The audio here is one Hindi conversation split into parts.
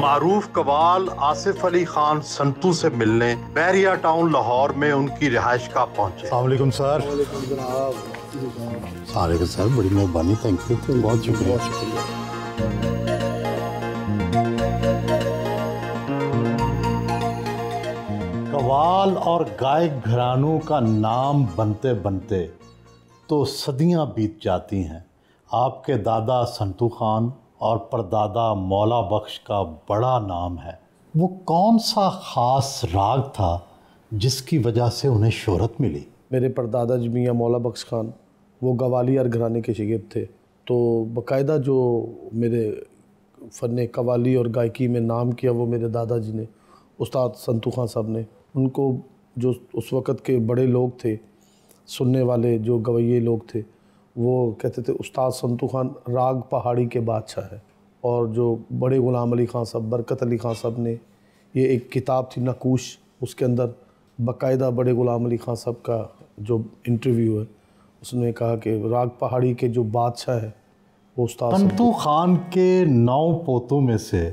मारूफ कवाल आसिफ अली खान संतू से मिलने बैरिया टाउन लाहौर में उनकी रिहाइश का पहुंचे। अस्सलाम वालेकुम सर। वालेकुम सर, बड़ी मेहरबानी, थैंक यू, बहुत शुक्रिया। कवाल और गायक घरानों का नाम बनते बनते तो सदियां बीत जाती हैं। आपके दादा संतू खान और परदादा मौला बख्श का बड़ा नाम है। वो कौन सा ख़ास राग था जिसकी वजह से उन्हें शोहरत मिली? मेरे परदादा जी मियाँ मौला बख्श खान वो गवालियर घराने के शागिर्द थे, तो बाकायदा जो मेरे फ़न कवाली और गायकी में नाम किया वो मेरे दादाजी ने, उस्ताद संतू खान साहब ने। उनको जो उस वक़्त के बड़े लोग थे, सुनने वाले जो गवैये लोग थे, वो कहते थे उस्ताद संतू खान राग पहाड़ी के बादशाह है। और जो बड़े ग़ुलाम अली ख़ान साहब, बरकत अली ख़ान साहब ने ये एक किताब थी नकूश, उसके अंदर बाकायदा बड़े ग़ुलाम अली ख़ान साहब का जो इंटरव्यू है उसने कहा कि राग पहाड़ी के जो बादशाह है वो उस्ताद संतू खान के 9 पोतों में से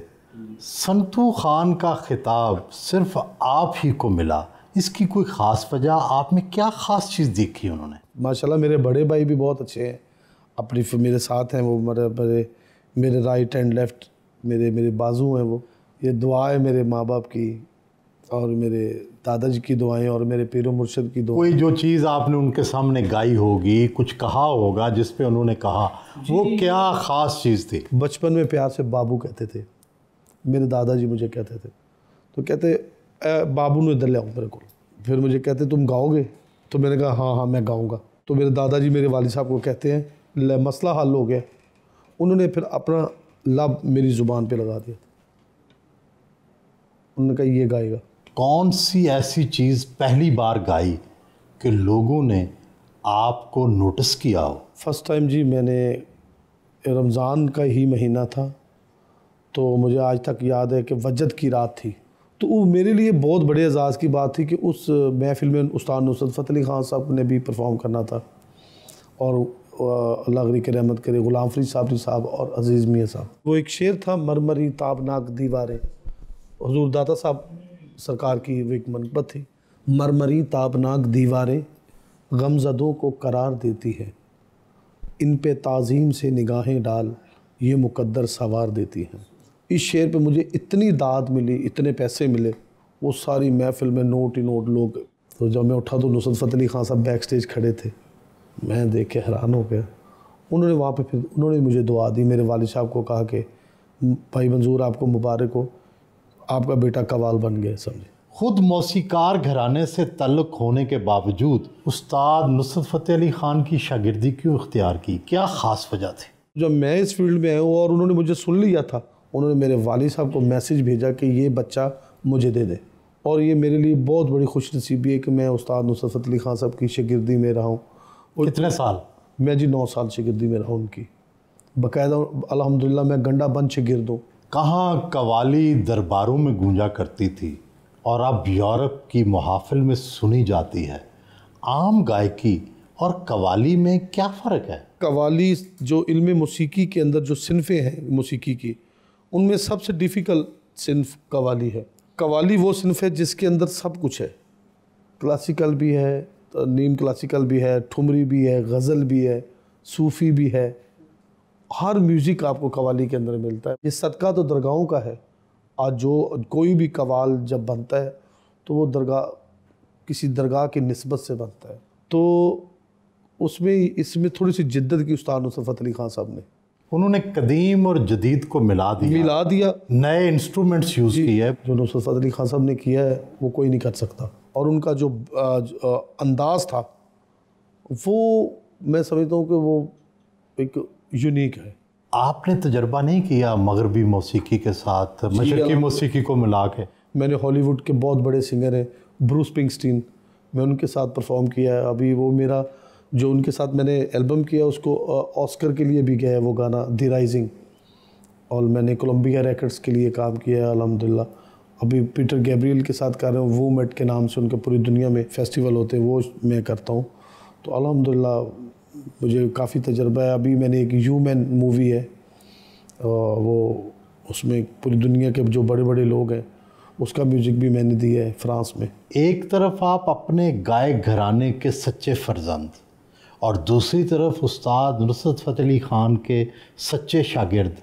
संतू खान का खिताब सिर्फ आप ही को मिला। इसकी कोई ख़ास वजह, आप में क्या ख़ास चीज़ देखी उन्होंने? माशाल्लाह मेरे बड़े भाई भी बहुत अच्छे हैं, अपनी मेरे साथ हैं, वो मेरे राइट एंड लेफ़्ट मेरे बाजू हैं। वो ये दुआ है मेरे माँ बाप की और मेरे दादाजी की दुआएं और मेरे पीरो मुर्शिद की दुआएं। कोई जो चीज़ आपने उनके सामने गाई होगी, कुछ कहा होगा जिस पे उन्होंने कहा, वो क्या ख़ास चीज़ थी? बचपन में प्यार से बाबू कहते थे मेरे दादाजी, मुझे कहते थे, तो कहते बाबू ने इधर ले आओ मेरे को। फिर मुझे कहते तुम गाओगे? तो मैंने कहा हाँ हाँ मैं गाऊंगा। तो मेरे दादाजी मेरे वालिद साहब को कहते हैं ले मसला हल हो गया। उन्होंने फिर अपना लब मेरी ज़ुबान पे लगा दिया। उन्होंने कहा ये गाएगा। कौन सी ऐसी चीज़ पहली बार गाई कि लोगों ने आपको नोटिस किया हो? फर्स्ट टाइम जी मैंने, रमज़ान का ही महीना था, तो मुझे आज तक याद है कि वजद की रात थी। तो वो मेरे लिए बहुत बड़े एजाज़ की बात थी कि उस महफिल में उस्ताद नुसरत फ़तेह अली ख़ान साहब ने भी परफॉर्म करना था, और अल्लाह गनी के रहमत करे ग़ुलाम फ़रीद साबरी साहब और अज़ीज़ मियाँ साहब। वो एक शेर था, मरमरी ताबनाक दीवारें, हुज़ूर दाता साहब सरकार की वो एक मनक़बत थी। मरमरी ताबनाक दीवारें गमज़दों को करार देती है, इन पे ताज़ीम से निगाहें डाल ये मुक़द्दर सवार देती हैं। इस शेर पे मुझे इतनी दाद मिली, इतने पैसे मिले, वो सारी महफिल में नोट ही नोट लोग। तो जब मैं उठा तो नुसरत फ़तेह अली ख़ान साहब बैक स्टेज खड़े थे, मैं देख के हैरान हो गया। उन्होंने वहाँ पे फिर उन्होंने मुझे दुआ दी, मेरे वालिद साहब को कहा कि भाई मंजूर आपको मुबारक हो, आपका बेटा कवाल बन गया। समझे, खुद मौसीकार घराने से ताल्लुक़ होने के बावजूद उस्ताद नुसरत फ़तेह अली ख़ान की शागिर्दी क्यों इख्तियार की? क्या ख़ास वजह थी? जब मैं इस फील्ड में आया हूँ और उन्होंने मुझे सुन लिया था, उन्होंने मेरे वालिद साहब को मैसेज भेजा कि ये बच्चा मुझे दे दे। और ये मेरे लिए बहुत बड़ी खुशनसीबी है कि मैं उस्ताद नुसरत फ़तेह अली ख़ान साहब की शागिर्दी में रहा हूँ। कितने साल? मैं जी 9 साल शागिर्दी में रहा उनकी, बाकायदा अल्हम्दुलिल्लाह मैं गंडा बंद शागिर्द हूँ। कहाँ कवाली दरबारों में गूंजा करती थी और अब यूरोप की महफिल में सुनी जाती है। आम गायकी और कवाली में क्या फ़र्क है? कवाली जो इल्म मौसीकी के अंदर जो सिनफ़ें हैं मौसीकी की, उनमें सबसे डिफ़िकल्ट सिनफ कवाली है। कवाली वो सिनफ है जिसके अंदर सब कुछ है, क्लासिकल भी है, नीम क्लासिकल भी है, ठुमरी भी है, गज़ल भी है, सूफ़ी भी है, हर म्यूज़िक आपको कवाली के अंदर मिलता है। ये सदका तो दरगाहों का है। आज जो कोई भी कवाल जब बनता है तो वो दरगाह, किसी दरगाह की निस्बत से बनता है, तो उसमें इसमें थोड़ी सी जिद्दत की उस्ताद नुसरत फ़तेह अली ख़ान साहब ने। उन्होंने कदीम और जदीद को मिला दिया, नए इंस्ट्रूमेंट्स यूज़ किए। जो नुसरत फ़तेह अली ख़ान साहब ने किया है वो कोई नहीं कर सकता। और उनका जो अंदाज़ था वो मैं समझता हूँ कि वो एक यूनिक है। आपने तजर्बा नहीं किया मगरबी मौसीकी के साथ मशरकी मौसीकी को मिला के? मैंने हॉलीवुड के बहुत बड़े सिंगर हैं, ब्रूस स्प्रिंगस्टीन, मैं उनके साथ परफॉर्म किया है। अभी वो मेरा जो उनके साथ मैंने एल्बम किया उसको ऑस्कर के लिए भी गया है वो गाना द राइजिंग, और मैंने कोलंबिया रिकॉर्ड्स के लिए काम किया है अल्हम्दुलिल्लाह। अभी पीटर गैब्रियल के साथ कर रहा हूँ, वो मेट के नाम से उनके पूरी दुनिया में फेस्टिवल होते हैं, वो मैं करता हूँ। तो अल्हम्दुलिल्लाह मुझे काफ़ी तजर्बा है। अभी मैंने एक ह्यूमन मूवी है, वो उसमें पूरी दुनिया के जो बड़े बड़े लोग हैं उसका म्यूज़िक भी मैंने दिया है फ्रांस में। एक तरफ आप अपने गायक घराने के सच्चे फर्जंद और दूसरी तरफ उस्ताद नुसरत फ़तेह अली ख़ान के सच्चे शागिर्द,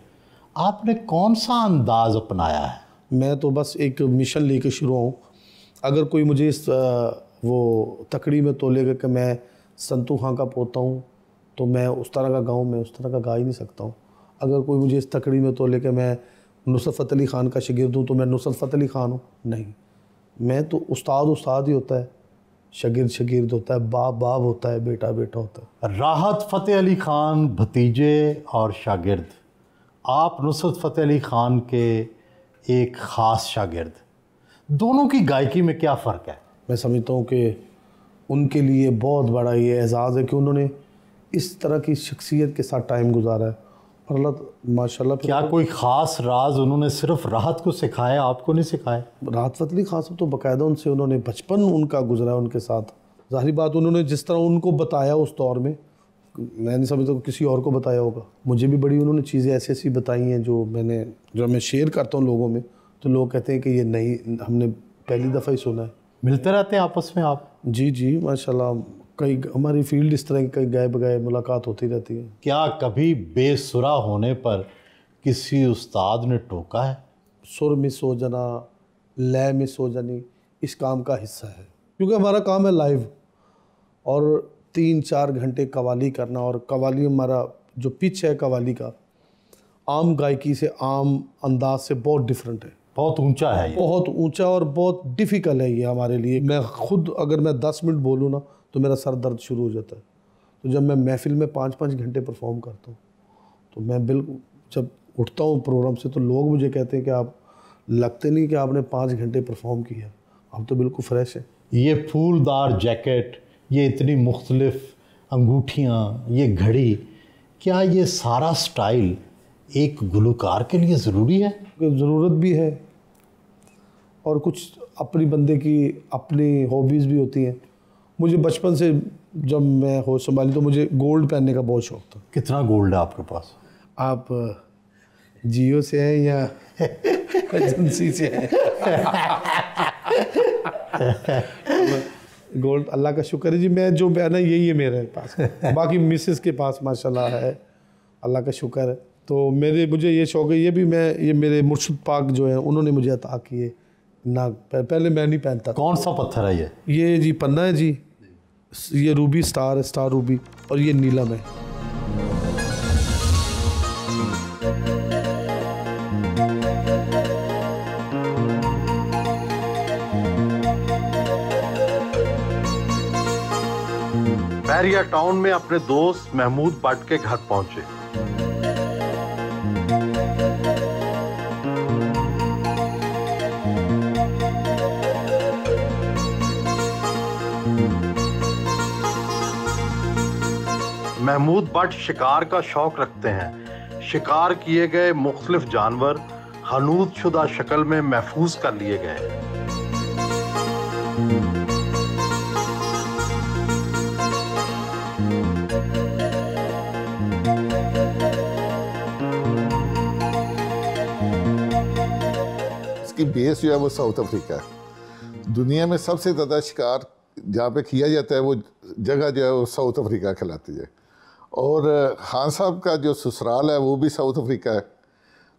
आपने कौन सा अंदाज़ अपनाया है? मैं तो बस एक मिशन लेके शुरू हूँ। अगर कोई मुझे इस वो तकड़ी में तोलेगा कि मैं संतू खां का पोता हूँ तो मैं उस तरह का गाऊँ, मैं उस तरह का गा ही नहीं सकता हूँ। अगर कोई मुझे इस तकड़ी में तोले कि मैं नुसरत फ़तेह अली ख़ान का शागिर्द हूँ तो मैं नुसरत फ़तेह अली ख़ान हूँ, नहीं। मैं तो उस्ताद ही होता है, शागिर्द होता है, बाप होता है, बेटा होता है। राहत फ़तेह अली ख़ान भतीजे और शागिर्द, आप नुसरत फ़तेह अली ख़ान के एक ख़ास शागिर्द, दोनों की गायकी में क्या फ़र्क है? मैं समझता हूँ कि उनके लिए बहुत बड़ा ये एजाज़ है कि उन्होंने इस तरह की शख्सियत के साथ टाइम गुजारा है और अल्लाह माशाल्लाह। क्या कोई ख़ास राज उन्होंने सिर्फ राहत को सिखाया, आपको नहीं सिखाया? राहत फ़तेह अली ख़ान साहब तो बाकायदा उनसे उन्होंने बचपन उनका गुजरा है उनके साथ। ज़ाहिर बात उन्होंने जिस तरह उनको बताया उस दौर में, मैं नहीं समझता किसी और को बताया होगा। मुझे भी बड़ी उन्होंने चीज़ें ऐसी बताई हैं जो मैं शेयर करता हूँ लोगों में, तो लोग कहते हैं कि ये नहीं, हमने पहली दफ़ा ही सुना है। मिलते रहते हैं आपस में आप? जी माशाल्लाह, कई हमारी फील्ड इस तरह की कई गाए बगाए मुलाकात होती रहती है। क्या कभी बेसुरा होने पर किसी उस्ताद ने टोका है? सुर मिस हो जाना, लय मिस हो जानी इस काम का हिस्सा है, क्योंकि हमारा काम है लाइव और 3-4 घंटे कवाली करना। और कवाली हमारा जो पिच है कवाली का आम गायकी से, आम अंदाज से बहुत डिफरेंट है, बहुत ऊंचा है ये। बहुत ऊंचा और बहुत डिफ़िकल्ट है ये हमारे लिए। मैं खुद अगर मैं 10 मिनट बोलूँ ना तो मेरा सर दर्द शुरू हो जाता है। तो जब मैं महफिल में 5-5 घंटे परफॉर्म करता हूँ तो मैं बिल्कुल जब उठता हूँ प्रोग्राम से तो लोग मुझे कहते हैं कि आप लगते नहीं कि आपने 5 घंटे परफॉर्म किया, आप तो बिल्कुल फ्रेश है। ये फूलदार जैकेट, ये इतनी मुख्तलिफ अंगूठियाँ, ये घड़ी, क्या ये सारा स्टाइल एक गुलकार के लिए ज़रूरी है? ज़रूरत भी है और कुछ अपनी बंदे की अपनी हॉबीज़ भी होती हैं। मुझे बचपन से जब मैं होश संभाली तो मुझे गोल्ड पहनने का बहुत शौक़ था। कितना गोल्ड है आपके पास? आप जियो से हैं या एजेंसी से हैं? गोल्ड अल्लाह का शुक्र है जी, मैं जो पहना यही है मेरे पास। बाकी मिसेस के पास माशाल्लाह है, अल्लाह का शुक्र है। तो मुझे ये शौक़ है, ये मेरे मुर्शिद पाक जो है उन्होंने मुझे अता किए ना। पहले मैं नहीं पहनता। कौन सा पत्थर है ये? ये जी पन्ना है जी, ये रूबी स्टार रूबी, और ये नीलम है। बहरिया टाउन में अपने दोस्त महमूद भट्ट के घर पहुंचे। महमूद भट्ट शिकार का शौक रखते हैं। शिकार किए गए मुख्तलिफ जानवर हनूद शुदा शक्ल में महफूज कर लिए गए। इसकी बेस जो है वो साउथ अफ्रीका है। दुनिया में सबसे ज़्यादा शिकार जहाँ पे किया जाता है वो जगह जो है वो साउथ अफ्रीका कहलाती है। और खान साहब का जो ससुराल है वो भी साउथ अफ्रीका है।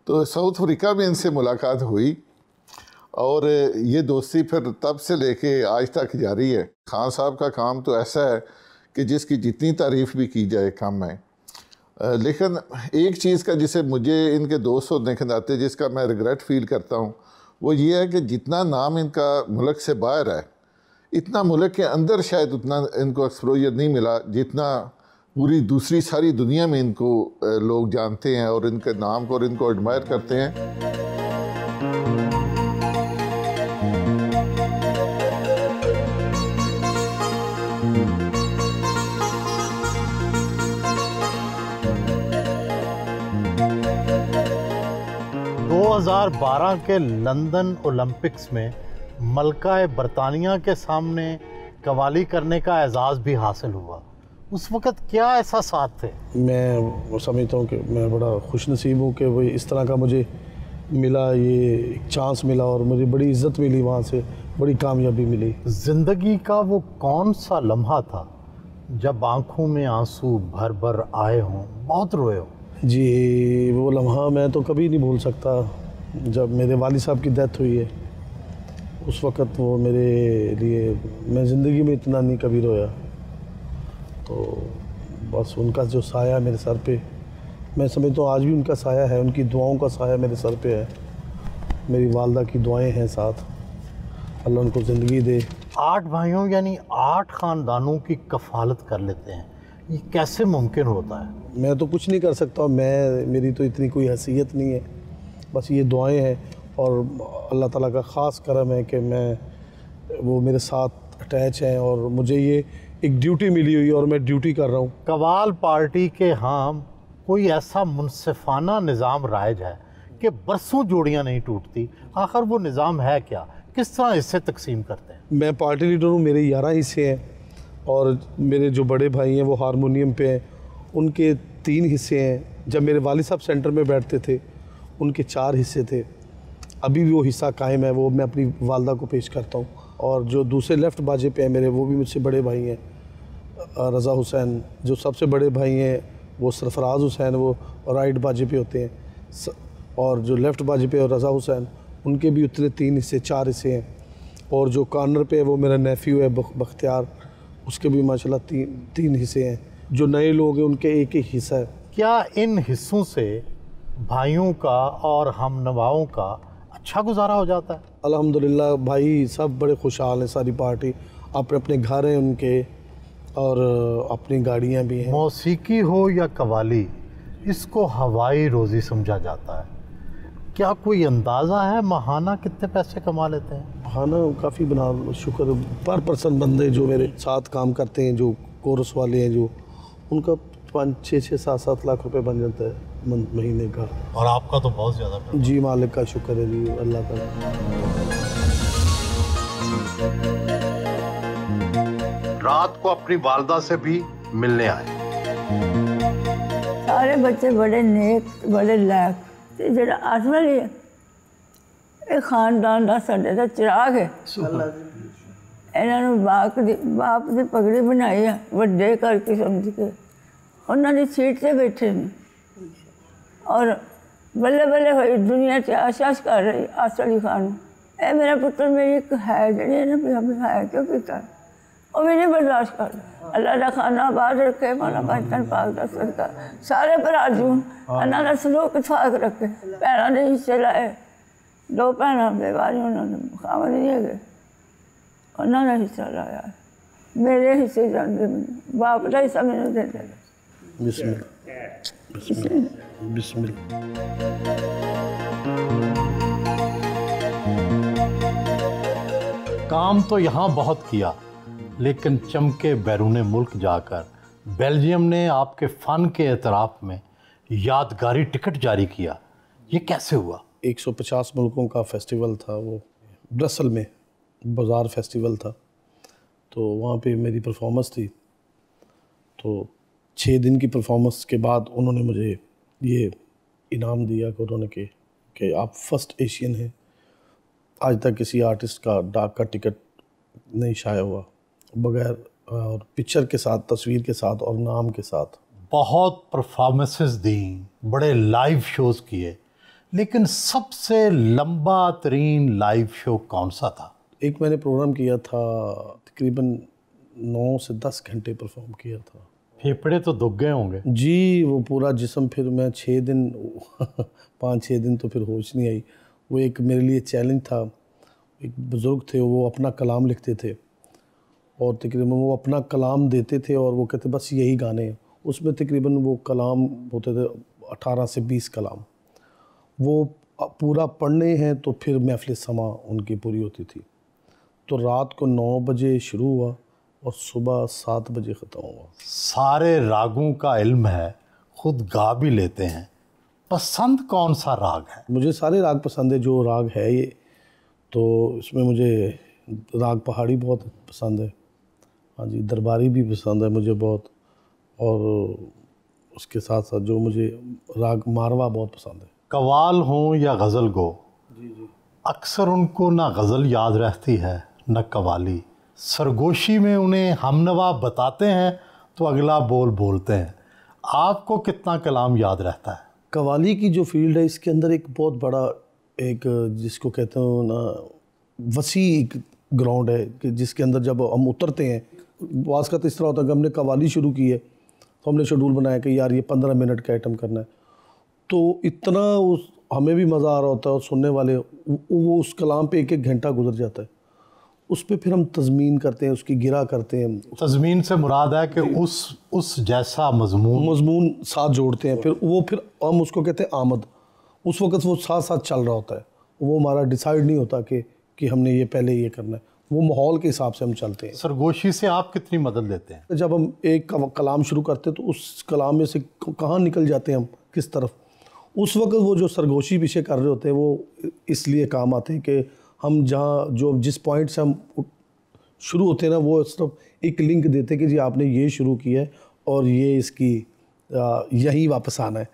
तो साउथ अफ्रीका में इनसे मुलाकात हुई और ये दोस्ती फिर तब से लेके आज तक जारी है। खान साहब का काम तो ऐसा है कि जिसकी जितनी तारीफ़ भी की जाए कम है। लेकिन एक चीज़ का जिसे मुझे इनके दोस्त होने के नाते जिसका मैं रिग्रेट फील करता हूँ वो ये है कि जितना नाम इनका मुल्क से बाहर है, इतना मुल्क के अंदर शायद उतना इनको एक्सपोजर नहीं मिला जितना पूरी दूसरी सारी दुनिया में इनको लोग जानते हैं और इनके नाम को और इनको एडमायर करते हैं। दो 2012 के लंदन ओलंपिक्स में मलका बरतानिया के सामने कवाली करने का एजाज़ भी हासिल हुआ। उस वक़्त क्या एहसासात थे? मैं समझता हूँ कि मैं बड़ा खुश नसीब हूँ कि वो इस तरह का मुझे मिला, ये एक चांस मिला और मुझे बड़ी इज्जत मिली, वहाँ से बड़ी कामयाबी मिली। जिंदगी का वो कौन सा लम्हा था जब आंखों में आंसू भर भर आए हों, बहुत रोए हो? जी, वो लम्हा मैं तो कभी नहीं भूल सकता। जब मेरे वालिद साहब की डेथ हुई है, उस वक़्त वो मेरे लिए, मैं ज़िंदगी में इतना नहीं कभी रोया। तो बस उनका जो साया मेरे सर पे, मैं समझता हूँ आज भी उनका साया है, उनकी दुआओं का साया मेरे सर पे है। मेरी वालदा की दुआएं हैं साथ, अल्लाह उनको ज़िंदगी दे। 8 भाइयों यानी 8 ख़ानदानों की कफ़ालत कर लेते हैं, ये कैसे मुमकिन होता है? मैं तो कुछ नहीं कर सकता, मेरी तो इतनी कोई हैसियत नहीं है, बस ये दुआएं हैं और अल्लाह ताला का ख़ास करम है कि वो मेरे साथ अटैच हैं और मुझे ये एक ड्यूटी मिली हुई है और मैं ड्यूटी कर रहा हूँ। कवाल पार्टी के यहाँ कोई ऐसा मुनसिफाना निज़ाम राइज है कि बरसों जोड़ियाँ नहीं टूटती, आखिर वो निज़ाम है क्या, किस तरह इससे तकसीम करते हैं? मैं पार्टी लीडर हूँ, मेरे 11 हिस्से हैं और मेरे जो बड़े भाई हैं वो हारमोनियम पे हैं, उनके 3 हिस्से हैं। जब मेरे वालिद साहब सेंटर में बैठते थे उनके 4 हिस्से थे, अभी भी वो हिस्सा कायम है, वो मैं अपनी वालदा को पेश करता हूँ। और जो दूसरे लेफ़्ट बाजे पे हैं मेरे, वो भी मुझसे बड़े भाई हैं, रज़ा हुसैन। जो सबसे बड़े भाई हैं वो सरफराज हुसैन, वो राइट बाजे पे होते हैं। और जो लेफ़्ट बाजे पे और रज़ा हुसैन, उनके भी उतने 3 हिस्से 4 हिस्से हैं। और जो कॉर्नर पे है वो मेरा नेफ्यू है बख्तियार, उसके भी माशाल्लाह 3 हिस्से हैं। जो नए लोग हैं उनके एक एक हिस्सा है। क्या इन हिस्सों से भाइयों का और हम नवाओं का अच्छा गुजारा हो जाता है? अल्हम्दुलिल्लाह भाई सब बड़े खुशहाल हैं, सारी पार्टी अपने अपने घर हैं उनके और अपनी गाड़ियाँ भी हैं। मौसीकी हो या कवाली, इसको हवाई रोज़ी समझा जाता है। क्या कोई अंदाज़ा है माहाना कितने पैसे कमा लेते हैं? हाँ ना, काफ़ी बना शुक्र। पर पर्सन बंदे जो मेरे साथ काम करते हैं, जो कोरस वाले हैं, जो उनका 5-6-7 लाख रुपए बन जाता है महीने का। और आपका तो बहुत ज़्यादा। जी मालिक का शुक्र है जी, अल्लाह का। रात को अपनी वालदा से भी मिलने आए। सारे बच्चे बड़े नेक, बड़े लायक ते जेड़ा आसमान है, ये खानदान का साडे दा चिराग है। इन्हां नूं बाप दी पगड़ी बनाई है, वड्डे करके समझ के उन्हां दी सीट ते बैठे ने और बल्ले बल्ले होई दुनिया च आशाश कर रही आस अली खान। ए मेरा पुत्र मेरी एक है जी है ना, भी हमें है क्यों पीता है, वो भी नहीं बर्दाश्त कर। अल्लाह का खाना आबाद रखे, मौला बचपन पाक का सदका सारे भरा जून अल्लाह का सलूक इतफाक रखे। भैनों ने हिस्से लाए, 2 भैनों बेवारी उन्होंने खावन नहीं है, उन्होंने हिस्सा लाया। मेरे हिस्से जाते मैंने, बाप का हिस्सा मैंने दे दे। बिस्मिल्लाह बिस्मिल्लाह। काम तो यहाँ बहुत किया, लेकिन चमके बैरून मुल्क जाकर बेल्जियम ने आपके फ़न के एतराफ़ में यादगारी टिकट जारी किया। ये कैसे हुआ? 150 मुल्कों का फेस्टिवल था, वो ब्रसल में बाज़ार फेस्टिवल था, तो वहाँ पे मेरी परफॉर्मेंस थी। तो 6 दिन की परफॉर्मेंस के बाद उन्होंने मुझे ये इनाम दिया कि उन्होंने कि आप फर्स्ट एशियन हैं, आज तक किसी आर्टिस्ट का डाक का टिकट नहीं शाया हुआ बगैर, और पिक्चर के साथ, तस्वीर के साथ और नाम के साथ। बहुत परफॉर्मेंसेस दी, बड़े लाइव शोज़ किए, लेकिन सबसे लंबा तरीन लाइव शो कौन सा था? एक मैंने प्रोग्राम किया था, तकरीबन 9 से 10 घंटे परफॉर्म किया था। फेफड़े तो दुख गए होंगे जी, वो पूरा जिस्म, फिर मैं 6 दिन 5-6 दिन तो फिर होश नहीं आई। वो एक मेरे लिए चैलेंज था। एक बुज़ुर्ग थे, वो अपना कलाम लिखते थे और तकरीबन वो अपना कलाम देते थे और वो कहते बस यही गाने हैं। उसमें तकरीबन वो कलाम होते थे 18 से 20 कलाम, वो पूरा पढ़ने हैं तो फिर महफ़िल समा उनकी पूरी होती थी। तो रात को 9 बजे शुरू हुआ और सुबह 7 बजे ख़त्म हुआ। सारे रागों का इल्म है, खुद गा भी लेते हैं, पसंद कौन सा राग है? मुझे सारे राग पसंद है। जो राग है ये, तो इसमें मुझे राग पहाड़ी बहुत पसंद है, हाँ जी, दरबारी भी पसंद है मुझे बहुत, और उसके साथ साथ जो मुझे राग मारवा बहुत पसंद है। कवाल हों या गज़ल गो, अक्सर उनको ना गज़ल याद रहती है न कवाली। सरगोशी में उन्हें हमनवा बताते हैं तो अगला बोल बोलते हैं। आपको कितना कलाम याद रहता है? कवाली की जो फील्ड है इसके अंदर एक बहुत बड़ा एक जिसको कहते हो ना वसी एक ग्राउंड है कि जिसके अंदर जब हम उतरते हैं, वास का तो इस तरह होता है कि हमने कवाली शुरू की है तो हमने शेड्यूल बनाया कि यार ये 15 मिनट का आइटम करना है, तो इतना उस हमें भी मज़ा आ रहा होता है और सुनने वाले वो उस कलाम पे एक एक घंटा गुजर जाता है। उस पे फिर हम तज़मीन करते हैं, उसकी गिरा करते हैं। तज़मीन से मुराद है कि उस जैसा मजमून साथ जोड़ते हैं, फिर हम उसको कहते हैं आमद। उस वक़्त वो साथ साथ चल रहा होता है, वो हमारा डिसाइड नहीं होता कि हमने ये पहले ये करना है, वो माहौल के हिसाब से हम चलते हैं। सरगोशी से आप कितनी मदद लेते हैं? जब हम एक कलाम शुरू करते हैं तो उस कलाम में से कहाँ निकल जाते हैं हम किस तरफ, उस वक्त वो जो सरगोशी पीछे कर रहे होते हैं वो इसलिए काम आते हैं कि हम जिस पॉइंट से हम शुरू होते हैं ना वो सिर्फ एक लिंक देते हैं कि जी आपने ये शुरू किया है और ये इसकी यहीं वापस आना है।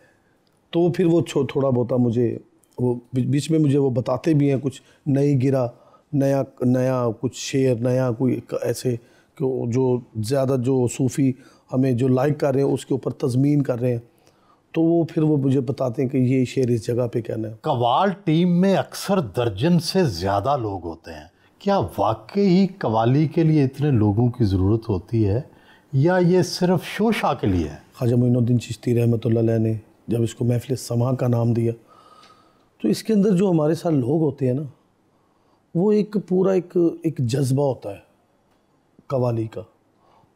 तो फिर वो थोड़ा बहुत मुझे वो बीच में मुझे वो बताते भी हैं कुछ नई गिरा, नया कुछ शेर, नया कोई ऐसे जो ज़्यादा जो सूफ़ी हमें जो लाइक कर रहे हैं उसके ऊपर तज़मीन कर रहे हैं, तो वो फिर वो मुझे बताते हैं कि ये शेर इस जगह पे कहना है। कवाल टीम में अक्सर दर्जन से ज़्यादा लोग होते हैं। क्या वाकई ही कवाली के लिए इतने लोगों की ज़रूरत होती है या ये सिर्फ शोशा के लिए है? ख्वाजा मोइनुद्दीन चिश्ती रहमतुल्लाह अलैह ने जब इसको महफ़िल समा का नाम दिया तो इसके अंदर जो हमारे साथ लोग होते हैं ना वो एक पूरा एक जज्बा होता है कवाली का,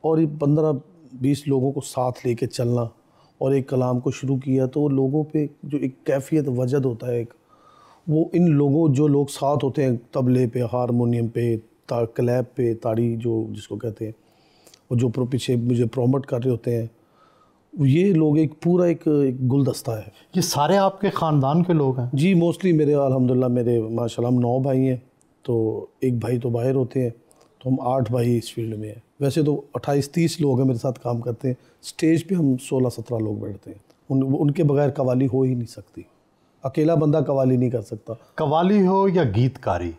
और ये 15-20 लोगों को साथ लेके चलना और एक कलाम को शुरू किया तो लोगों पे जो एक कैफियत वजद होता है, एक वो इन लोगों जो लोग साथ होते हैं तबले पे, हारमोनियम पे, क्लैप पे, ताड़ी जो जिसको कहते हैं, और जो पीछे मुझे प्रमोट कर रहे होते हैं, ये लोग एक पूरा एक गुलदस्ता है। ये सारे आपके ख़ानदान के लोग हैं? जी मोस्टली मेरे अल्हम्दुलिल्लाह मेरे माशाल्लाह हम 9 भाई हैं, तो एक भाई तो बाहर होते हैं, तो हम 8 भाई इस फील्ड में हैं। वैसे तो 28-30 लोग हैं मेरे साथ काम करते हैं, स्टेज पे हम 16-17 लोग बैठते हैं। उनके बगैर कवाली हो ही नहीं सकती, अकेला बंदा कवाली नहीं कर सकता। कवाली हो या गीतकारी,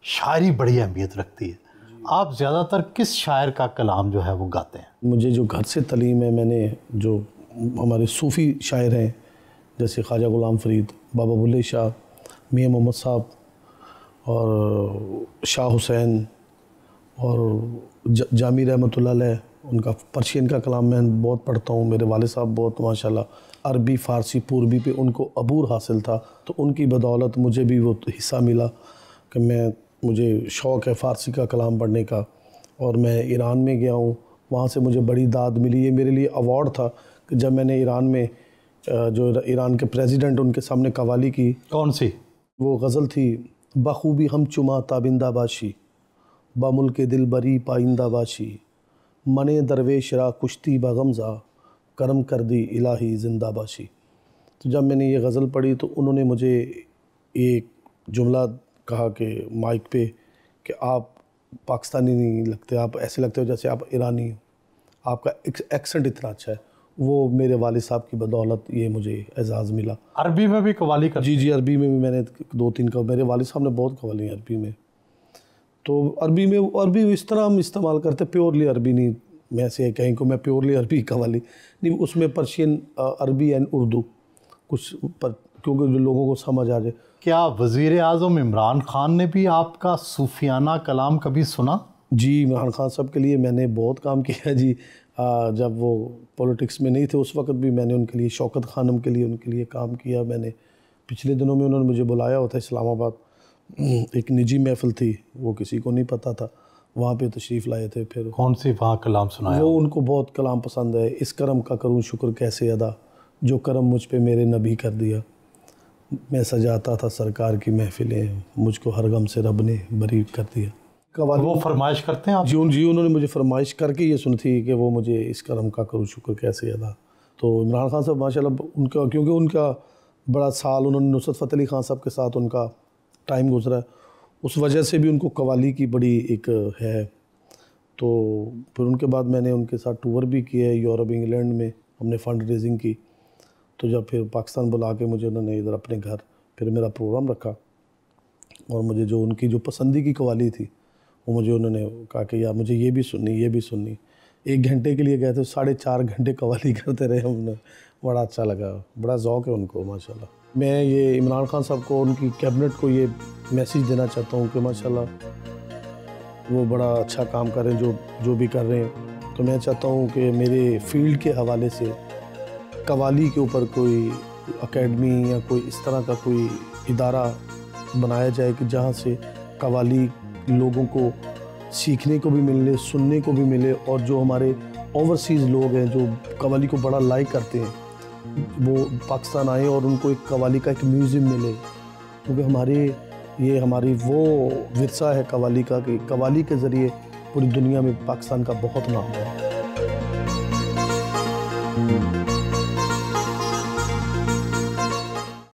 शायरी बड़ी अहमियत रखती है। आप ज़्यादातर किस शायर का कलाम जो है वो गाते हैं? मुझे जो घर से तलीम है, मैंने जो हमारे सूफ़ी शायर हैं जैसे ख्वाजा गुलाम फ़रीद, बाबा बुल्ले शाह, मियाँ मोहम्मद साहब और शाह हुसैन और जामी रहमतुल्लाह अलैह, उनका पर्शियन का कलाम मैं बहुत पढ़ता हूँ। मेरे वाले साहब बहुत माशाल्लाह अरबी फ़ारसी पूर्वी पे उनको अबूर हासिल था, तो उनकी बदौलत मुझे भी वो हिस्सा मिला कि मुझे शौक़ है फ़ारसी का कलाम पढ़ने का, और मैं ईरान में गया हूँ, वहाँ से मुझे बड़ी दाद मिली। ये मेरे लिए अवार्ड था कि जब मैंने ईरान में जो ईरान के प्रेसिडेंट उनके सामने कवाली की। कौन सी? वो गज़ल थी, बखूबी हम चुमा ताबिंदा बाशी, बामुल्क दिल बरी पाइंदा बाशी, मने दरवेश रा कुश्ती बगमज़ा, करम कर दी इलाही जिंदा बाशी। तो जब मैंने ये गज़ल पढ़ी तो उन्होंने मुझे एक जुमला कहा कि माइक पे कि आप पाकिस्तानी नहीं लगते, आप ऐसे लगते हो जैसे आप ईरानी हो, आपका एक्सेंट इतना अच्छा है। वो मेरे वालिद साहब की बदौलत ये मुझे एजाज़ मिला। अरबी में भी कवाली कर? जी अरबी में भी मैंने 2-3 का, मेरे वालिद साहब ने बहुत कवाली अरबी में। तो अरबी इस तरह हम इस्तेमाल करते, प्योरली अरबी नहीं, मैं से कहीं को मैं प्योरली अरबी कवाली नहीं, उसमें पर्शियन, अरबी एंड उर्दू कुछ पर, क्योंकि जो लोगों को समझ आ जाए। क्या वज़ीर आज़म इमरान ख़ान ने भी आपका सूफियाना कलाम कभी सुना? जी इमरान ख़ान साहब के लिए मैंने बहुत काम किया जी। जब वो पॉलिटिक्स में नहीं थे उस वक्त भी मैंने उनके लिए, शौकत खानम के लिए उनके लिए काम किया। मैंने पिछले दिनों में उन्होंने मुझे बुलाया हुआ था इस्लामाबाद, एक निजी महफ़िल थी, वो किसी को नहीं पता था, वहाँ पे तशरीफ़ लाए थे। फिर कौन सी वहाँ कलाम सुनाया? वो उनको बहुत कलाम पसंद है। इस करम का करूँ शुक्र कैसे अदा, जो करम मुझ पे मेरे नबी कर दिया, मैं सजाता था सरकार की महफ़िलें, मुझको हर गम से रब ने बरी कर दिया। कवाली वो फरमाइश करते हैं आप? जी उन्होंने मुझे फरमाइश करके ये सुनी थी कि वो मुझे इस करम का करूँ शुक्र कैसे अदा। तो इमरान ख़ान साहब माशाल्लाह उनका, क्योंकि उनका बड़ा साल उन्होंने नुसरत फ़तेह अली ख़ान साहब के साथ उनका टाइम गुजरा, उस वजह से भी उनको कवाली की बड़ी एक है। तो फिर उनके बाद मैंने उनके साथ टूर भी किया है यूरोप, इंग्लैंड में हमने फ़ंड रेजिंग की। तो जब फिर पाकिस्तान बुला के मुझे उन्होंने इधर अपने घर फिर मेरा प्रोग्राम रखा, और मुझे जो उनकी जो पसंदी की कवाली थी वो मुझे उन्होंने कहा कि यार मुझे ये भी सुननी। 1 घंटे के लिए गए थे, 4.5 घंटे कवाली करते रहे हमने। बड़ा अच्छा लगा, बड़ा ज़ौक़ है उनको माशाल्लाह। मैं ये इमरान खान साहब को, उनकी कैबिनेट को ये मैसेज देना चाहता हूँ कि माशाल्लाह वो बड़ा अच्छा काम कर रहे हैं जो भी कर रहे हैं। तो मैं चाहता हूँ कि मेरे फील्ड के हवाले से कवाली के ऊपर कोई एकेडमी या कोई इस तरह का कोई इदारा बनाया जाए कि जहाँ से कवाली लोगों को सीखने को भी मिले, सुनने को भी मिले, और जो हमारे ओवरसीज़ लोग हैं जो कवाली को बड़ा लाइक करते हैं वो पाकिस्तान आए और उनको एक कवाली का एक म्यूज़ियम मिले, क्योंकि हमारी वो विरसा है कवाली का कि कवाली के ज़रिए पूरी दुनिया में पाकिस्तान का बहुत नाम है।